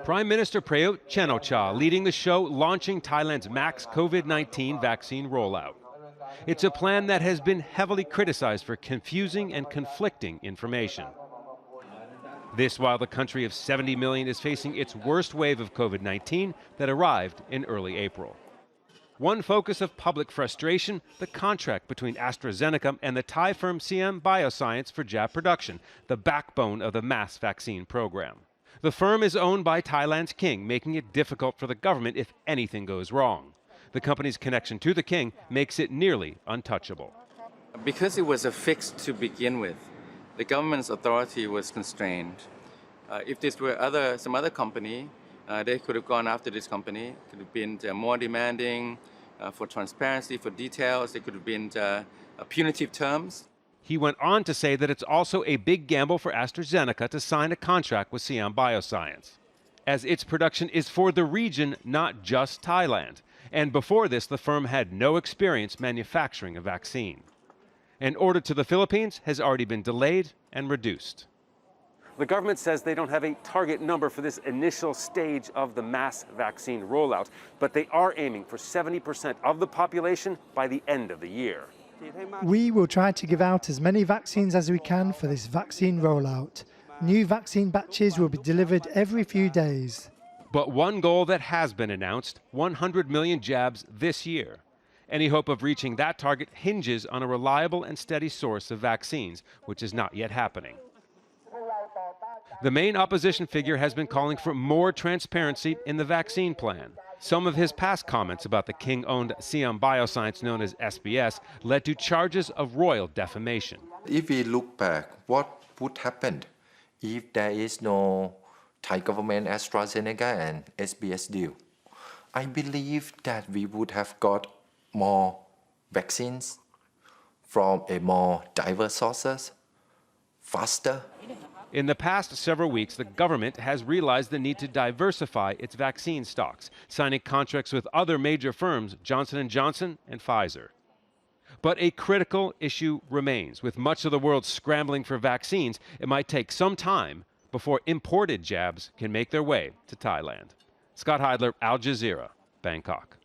Prime Minister Prayut Chan-o-cha leading the show launching Thailand's max COVID-19 vaccine rollout. It's a plan that has been heavily criticized for confusing and conflicting information. This while the country of 70 million is facing its worst wave of COVID-19 that arrived in early April. One focus of public frustration, the contract between AstraZeneca and the Thai firm Siam Bioscience for jab production, the backbone of the mass vaccine program. The firm is owned by Thailand's king, making it difficult for the government if anything goes wrong. The company's connection to the king makes it nearly untouchable. Because it was a fix to begin with, the government's authority was constrained. If this were some other company, they could have gone after this company, could have been more demanding for transparency, for details. They could have been punitive terms. He went on to say that it's also a big gamble for AstraZeneca to sign a contract with Siam Bioscience, as its production is for the region, not just Thailand. And before this, the firm had no experience manufacturing a vaccine. An order to the Philippines has already been delayed and reduced. The government says they don't have a target number for this initial stage of the mass vaccine rollout, but they are aiming for 70% of the population by the end of the year. We will try to give out as many vaccines as we can for this vaccine rollout. New vaccine batches will be delivered every few days. But one goal that has been announced, 100 million jabs this year. Any hope of reaching that target hinges on a reliable and steady source of vaccines, which is not yet happening. The main opposition figure has been calling for more transparency in the vaccine plan. Some of his past comments about the king-owned Siam Bioscience, known as SBS, led to charges of royal defamation. If we look back, what would happen if there is no Thai government AstraZeneca and SBS deal? I believe that we would have got more vaccines from a more diverse sources, faster. In the past several weeks, the government has realized the need to diversify its vaccine stocks, signing contracts with other major firms, Johnson & Johnson and Pfizer. But a critical issue remains. With much of the world scrambling for vaccines, it might take some time before imported jabs can make their way to Thailand. Scott Heidler, Al Jazeera, Bangkok.